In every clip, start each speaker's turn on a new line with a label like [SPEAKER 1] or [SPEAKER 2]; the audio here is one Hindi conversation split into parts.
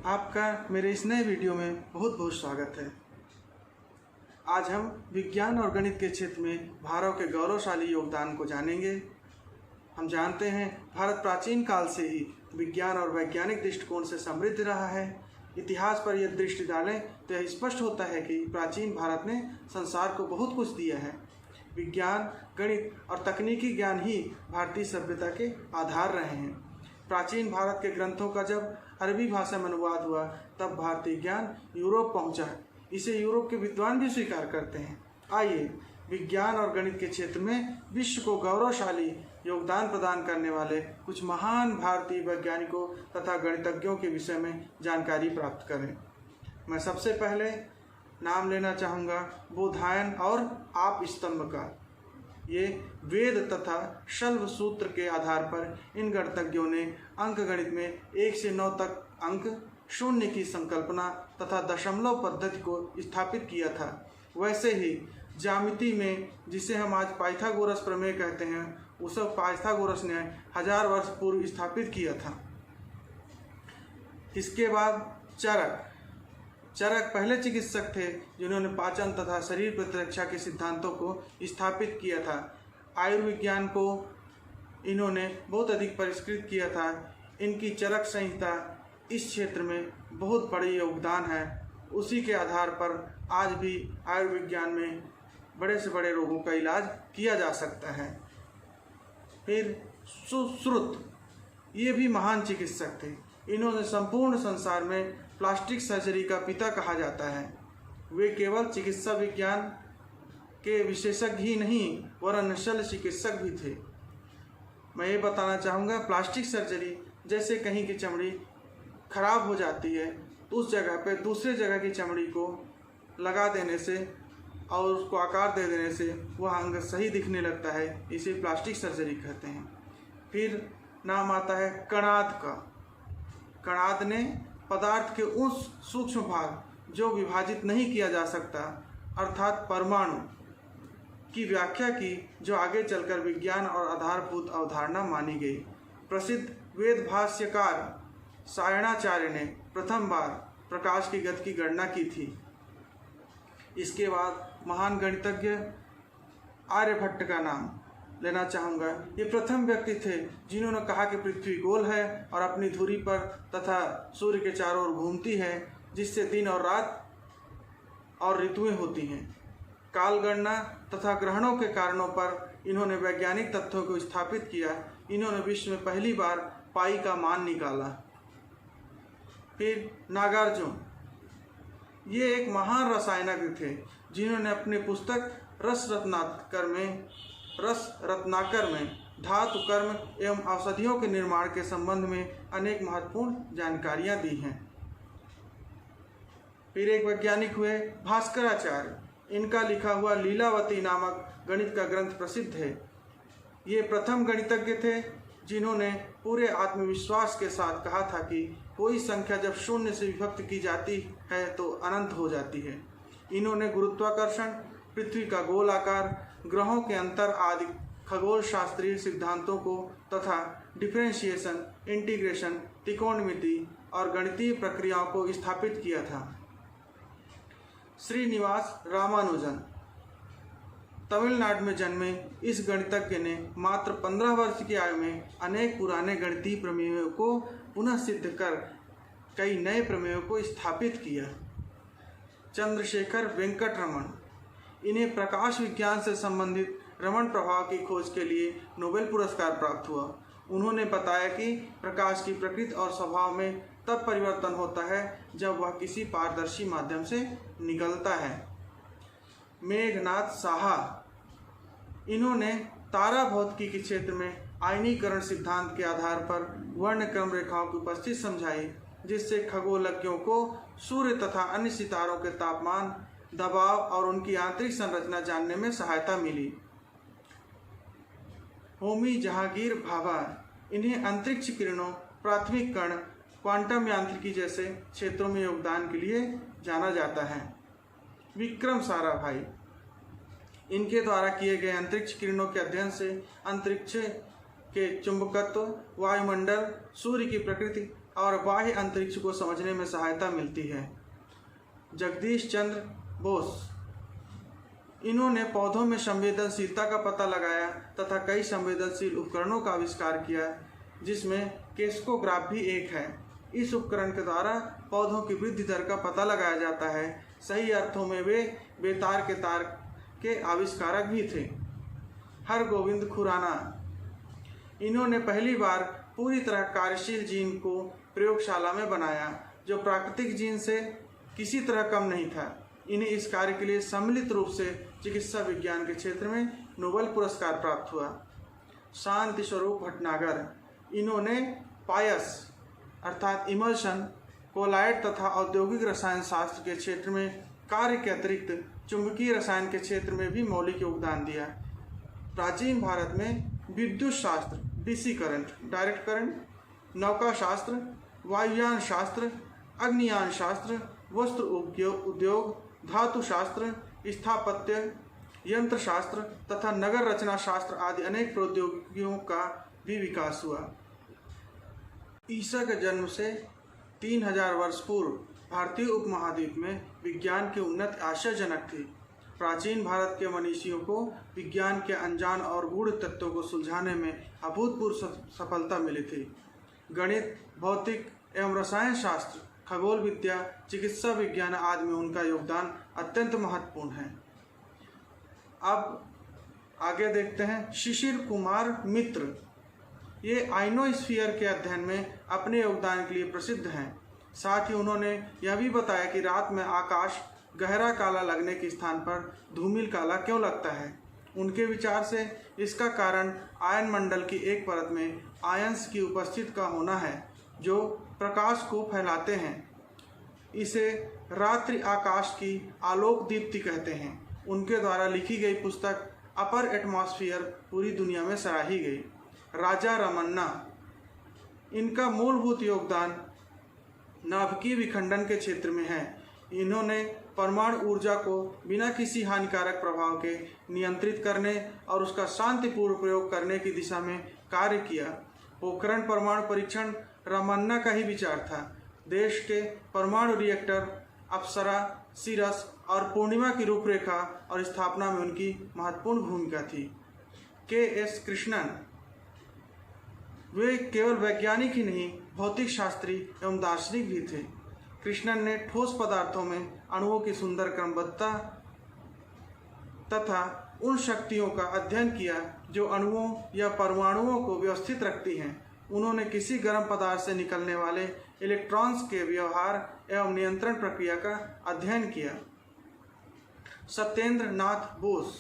[SPEAKER 1] आपका मेरे इस नए वीडियो में बहुत बहुत स्वागत है। आज हम विज्ञान और गणित के क्षेत्र में भारत के गौरवशाली योगदान को जानेंगे। हम जानते हैं भारत प्राचीन काल से ही विज्ञान और वैज्ञानिक दृष्टिकोण से समृद्ध रहा है। इतिहास पर यह दृष्टि डालें तो यह स्पष्ट होता है कि प्राचीन भारत ने संसार को बहुत कुछ दिया है। विज्ञान, गणित और तकनीकी ज्ञान ही भारतीय सभ्यता के आधार रहे हैं। प्राचीन भारत के ग्रंथों का जब अरबी भाषा में अनुवाद हुआ तब भारतीय ज्ञान यूरोप पहुंचा। इसे यूरोप के विद्वान भी स्वीकार करते हैं। आइए विज्ञान और गणित के क्षेत्र में विश्व को गौरवशाली योगदान प्रदान करने वाले कुछ महान भारतीय वैज्ञानिकों तथा गणितज्ञों के विषय में जानकारी प्राप्त करें। मैं सबसे पहले नाम लेना चाहूँगा बोधायन और आप स्तंभ का। ये वेद तथा शल्भ सूत्र के आधार पर इन गणितज्ञों ने अंक गणित में 1 से 9 तक अंक, शून्य की संकल्पना तथा दशमलव पद्धति को स्थापित किया था। वैसे ही ज्यामिति में, जिसे हम आज पाइथागोरस प्रमेय कहते हैं, उसे पाइथागोरस ने 1000 वर्ष पूर्व स्थापित किया था। इसके बाद चरक पहले चिकित्सक थे जिन्होंने पाचन तथा शरीर प्रतिरक्षा के सिद्धांतों को स्थापित किया था। आयुर्विज्ञान को इन्होंने बहुत अधिक परिष्कृत किया था। इनकी चरक संहिता इस क्षेत्र में बहुत बड़ी योगदान है। उसी के आधार पर आज भी आयुर्विज्ञान में बड़े से बड़े रोगों का इलाज किया जा सकता है। फिर सुश्रुत, ये भी महान चिकित्सक थे। इन्होंने संपूर्ण संसार में प्लास्टिक सर्जरी का पिता कहा जाता है। वे केवल चिकित्सा विज्ञान के विशेषज्ञ ही नहीं वरन शल्य चिकित्सक भी थे। मैं ये बताना चाहूँगा, प्लास्टिक सर्जरी जैसे कहीं की चमड़ी खराब हो जाती है तो उस जगह पे दूसरे जगह की चमड़ी को लगा देने से और उसको आकार दे देने से वह अंग सही दिखने लगता है। इसे प्लास्टिक सर्जरी कहते हैं। फिर नाम आता है कणाद का। कणाद ने पदार्थ के उस सूक्ष्म भाग जो विभाजित नहीं किया जा सकता अर्थात परमाणु की व्याख्या की, जो आगे चलकर विज्ञान और आधारभूत अवधारणा मानी गई। प्रसिद्ध वेद भाष्यकार सायणाचार्य ने प्रथम बार प्रकाश की गति की गणना की थी। इसके बाद महान गणितज्ञ आर्यभट्ट का नाम लेना चाहूँगा। ये प्रथम व्यक्ति थे जिन्होंने कहा कि पृथ्वी गोल है और अपनी धुरी पर तथा सूर्य के चारों ओर घूमती है, जिससे दिन और रात और ऋतुएं होती हैं। काल गणना तथा ग्रहणों के कारणों पर इन्होंने वैज्ञानिक तथ्यों को स्थापित किया। इन्होंने विश्व में पहली बार पाई का मान निकाला। फिर नागार्जुन, ये एक महान रसायनज्ञ थे जिन्होंने अपनी पुस्तक रस रत्नाकर में धातु कर्म एवं औषधियों के निर्माण के संबंध में अनेक महत्वपूर्ण जानकारियां दी हैं। फिर एक वैज्ञानिक हुए भास्कराचार्य। इनका लिखा हुआ लीलावती नामक गणित का ग्रंथ प्रसिद्ध है। ये प्रथम गणितज्ञ थे जिन्होंने पूरे आत्मविश्वास के साथ कहा था कि कोई संख्या जब शून्य से विभक्त की जाती है तो अनंत हो जाती है। इन्होंने गुरुत्वाकर्षण, पृथ्वी का गोल आकार, ग्रहों के अंतर आदि खगोल शास्त्रीय सिद्धांतों को तथा डिफरेंशिएशन, इंटीग्रेशन, त्रिकोणमिति और गणितीय प्रक्रियाओं को स्थापित किया था। श्रीनिवास रामानुजन तमिलनाडु में जन्मे इस गणितज्ञ ने मात्र 15 वर्ष की आयु में अनेक पुराने गणितीय प्रमेयों को पुनः सिद्ध कर कई नए प्रमेयों को स्थापित किया। चंद्रशेखर वेंकट रमन, इन्हें प्रकाश विज्ञान से संबंधित रमन प्रभाव की खोज के लिए नोबेल पुरस्कार प्राप्त हुआ। उन्होंने बताया कि प्रकाश की प्रकृति और स्वभाव में तब परिवर्तन होता है जब वह किसी पारदर्शी माध्यम से निकलता है। मेघनाथ साहा, इन्होंने तारा भौतिकी के क्षेत्र में आयनीकरण सिद्धांत के आधार पर वर्णक्रम रेखाओं की उपस्थिति समझाई, जिससे खगोलज्ञों को सूर्य तथा अन्य सितारों के तापमान, दबाव और उनकी आंतरिक संरचना जानने में सहायता मिली। होमी जहांगीर भाभा, इन्हें अंतरिक्ष किरणों, प्राथमिक कण, क्वांटम यांत्रिकी जैसे क्षेत्रों में योगदान के लिए जाना जाता है। विक्रम साराभाई, इनके द्वारा किए गए अंतरिक्ष किरणों के अध्ययन से अंतरिक्ष के चुंबकत्व, वायुमंडल, सूर्य की प्रकृति और बाह्य अंतरिक्ष को समझने में सहायता मिलती है। जगदीश चंद्र बोस, इन्होंने पौधों में संवेदनशीलता का पता लगाया तथा कई संवेदनशील उपकरणों का आविष्कार किया, जिसमें केस्कोग्राफ भी एक है। इस उपकरण के द्वारा पौधों की वृद्धि दर का पता लगाया जाता है। सही अर्थों में वे बेतार के तार के आविष्कारक भी थे। हरगोविंद खुराना, इन्होंने पहली बार पूरी तरह कार्यशील जीन को प्रयोगशाला में बनाया, जो प्राकृतिक जीन से किसी तरह कम नहीं था। इन्हें इस कार्य के लिए सम्मिलित रूप से चिकित्सा विज्ञान के क्षेत्र में नोबेल पुरस्कार प्राप्त हुआ। शांति स्वरूप भटनागर, इन्होंने पायस अर्थात इमल्शन, कोलाइड तथा औद्योगिक रसायन शास्त्र के क्षेत्र में कार्य के अतिरिक्त चुंबकीय रसायन के क्षेत्र में भी मौलिक योगदान दिया। प्राचीन भारत में विद्युत शास्त्र, डीसी करंट, डायरेक्ट करंट, नौका शास्त्र, वायुयान शास्त्र, अग्नियान शास्त्र, वस्त्र उद्योग, धातु शास्त्र, स्थापत्य, यंत्र शास्त्र तथा नगर रचना शास्त्र आदि अनेक प्रौद्योगिकियों का भी विकास हुआ। ईसा के जन्म से 3000 वर्ष पूर्व भारतीय उपमहाद्वीप में विज्ञान की उन्नति आश्चर्यजनक थी। प्राचीन भारत के मनीषियों को विज्ञान के अनजान और गूढ़ तत्वों को सुलझाने में अभूतपूर्व सफलता मिली थी। गणित, भौतिक एवं रसायन शास्त्र, खगोल विद्या, चिकित्सा विज्ञान आदि में उनका योगदान अत्यंत महत्वपूर्ण है। अब आगे देखते हैं शिशिर कुमार मित्र। ये आइनोस्फीयर के अध्ययन में अपने योगदान के लिए प्रसिद्ध हैं। साथ ही उन्होंने यह भी बताया कि रात में आकाश गहरा काला लगने के स्थान पर धूमिल काला क्यों लगता है। उनके विचार से इसका कारण आयन मंडल की एक परत में आयंस की उपस्थिति का होना है, जो प्रकाश को फैलाते हैं। इसे रात्रि आकाश की आलोक दीप्ति कहते हैं। उनके द्वारा लिखी गई पुस्तक अपर एटमॉस्फेयर पूरी दुनिया में सराही गई। राजा रमन्ना, इनका मूलभूत योगदान नाभिकीय विखंडन के क्षेत्र में है। इन्होंने परमाणु ऊर्जा को बिना किसी हानिकारक प्रभाव के नियंत्रित करने और उसका शांतिपूर्ण प्रयोग करने की दिशा में कार्य किया। पोखरण परमाणु परीक्षण रमन्ना का ही विचार था। देश के परमाणु रिएक्टर अप्सरा, सीरस और पूर्णिमा की रूपरेखा और स्थापना में उनकी महत्वपूर्ण भूमिका थी। के.एस. कृष्णन, वे केवल वैज्ञानिक ही नहीं, भौतिक शास्त्री एवं दार्शनिक भी थे। कृष्णन ने ठोस पदार्थों में अणुओं की सुंदर क्रमबद्धता तथा उन शक्तियों का अध्ययन किया जो अणुओं या परमाणुओं को व्यवस्थित रखती हैं। उन्होंने किसी गर्म पदार्थ से निकलने वाले इलेक्ट्रॉन्स के व्यवहार एवं नियंत्रण प्रक्रिया का अध्ययन किया। सत्येंद्र नाथ बोस,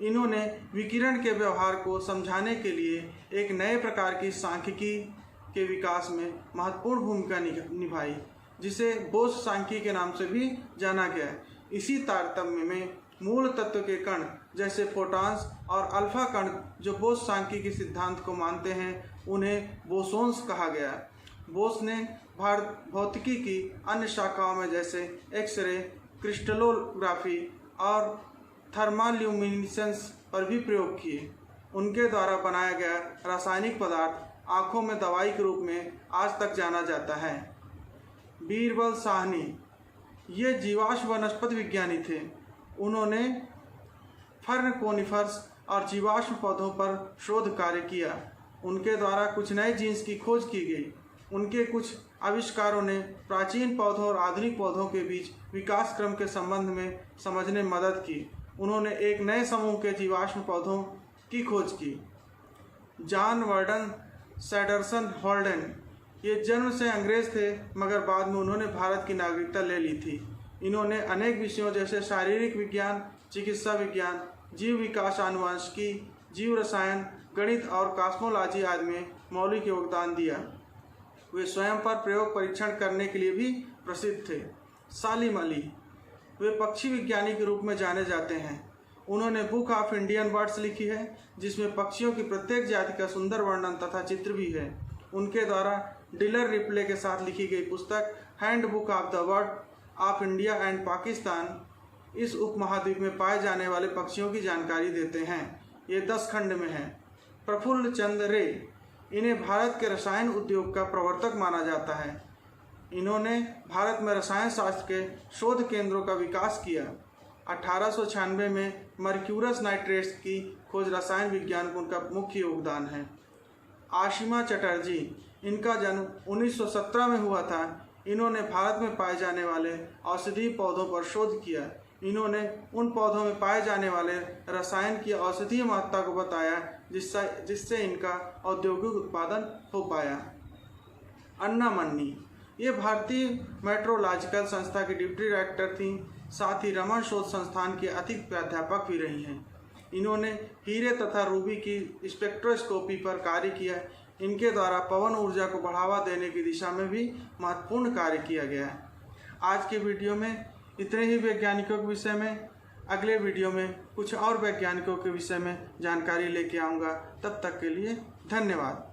[SPEAKER 1] इन्होंने विकिरण के व्यवहार को समझाने के लिए एक नए प्रकार की सांख्यिकी के विकास में महत्वपूर्ण भूमिका निभाई, जिसे बोस सांख्यिकी के नाम से भी जाना गया है। इसी तारतम्य में मूल तत्व के कण जैसे फोटॉन्स और अल्फा कण जो बोस सांख्यिकी सिद्धांत को मानते हैं, उन्हें बोसोन्स कहा गया। बोस ने भौतिकी की अन्य शाखाओं में जैसे एक्सरे, क्रिस्टलोग्राफी और थर्माल्यूमिनेसेंस पर भी प्रयोग किए। उनके द्वारा बनाया गया रासायनिक पदार्थ आँखों में दवाई के रूप में आज तक जाना जाता है। बीरबल साहनी, ये जीवाश्म वनस्पति विज्ञानी थे। उन्होंने फर्न कोनिफर्स और जीवाश्म पौधों पर शोध कार्य किया। उनके द्वारा कुछ नए जीन्स की खोज की गई। उनके कुछ आविष्कारों ने प्राचीन पौधों और आधुनिक पौधों के बीच विकास क्रम के संबंध में समझने में मदद की। उन्होंने एक नए समूह के जीवाश्म पौधों की खोज की। जॉन वर्डन सैडरसन हॉल्डेन, ये जन्म से अंग्रेज थे मगर बाद में उन्होंने भारत की नागरिकता ले ली थी। इन्होंने अनेक विषयों जैसे शारीरिक विज्ञान, चिकित्सा विज्ञान, जीव विकास आनुवंशिकी, जीव रसायन, गणित और कॉस्मोलॉजी आदि में मौलिक योगदान दिया। वे स्वयं पर प्रयोग परीक्षण करने के लिए भी प्रसिद्ध थे। सालिम अली, वे पक्षी विज्ञानी के रूप में जाने जाते हैं। उन्होंने बुक ऑफ इंडियन बर्ड्स लिखी है, जिसमें पक्षियों की प्रत्येक जाति का सुंदर वर्णन तथा चित्र भी है। उनके द्वारा डिलर रिप्ले के साथ लिखी गई पुस्तक hand book of the bird of India and Pakistan इस उपमहाद्वीप में पाए जाने वाले पक्षियों की जानकारी देते हैं। ये 10 खंड में है। प्रफुल्ल चंद्र रे, इन्हें भारत के रसायन उद्योग का प्रवर्तक माना जाता है। इन्होंने भारत में रसायन शास्त्र के शोध केंद्रों का विकास किया। 1896 में मर्क्यूरस नाइट्रेट्स की खोज रसायन विज्ञान में उनका मुख्य योगदान है। आशिमा चटर्जी, इनका जन्म 1917 में हुआ था। इन्होंने भारत में पाए जाने वाले औषधीय पौधों पर शोध किया। इन्होंने उन पौधों में पाए जाने वाले रसायन की औषधीय महत्ता को बताया जिससे इनका औद्योगिक उत्पादन हो पाया। अन्ना मन्नी, ये भारतीय मेट्रोलॉजिकल संस्था की डिप्टी डायरेक्टर थीं, साथ ही रमन शोध संस्थान की अतिथि प्राध्यापक भी रही हैं। इन्होंने हीरे तथा रूबी की स्पेक्ट्रोस्कोपी पर कार्य किया। इनके द्वारा पवन ऊर्जा को बढ़ावा देने की दिशा में भी महत्वपूर्ण कार्य किया गया है। आज के वीडियो में इतने ही वैज्ञानिकों के विषय में। अगले वीडियो में कुछ और वैज्ञानिकों के विषय में जानकारी लेके आऊँगा। तब तक के लिए धन्यवाद।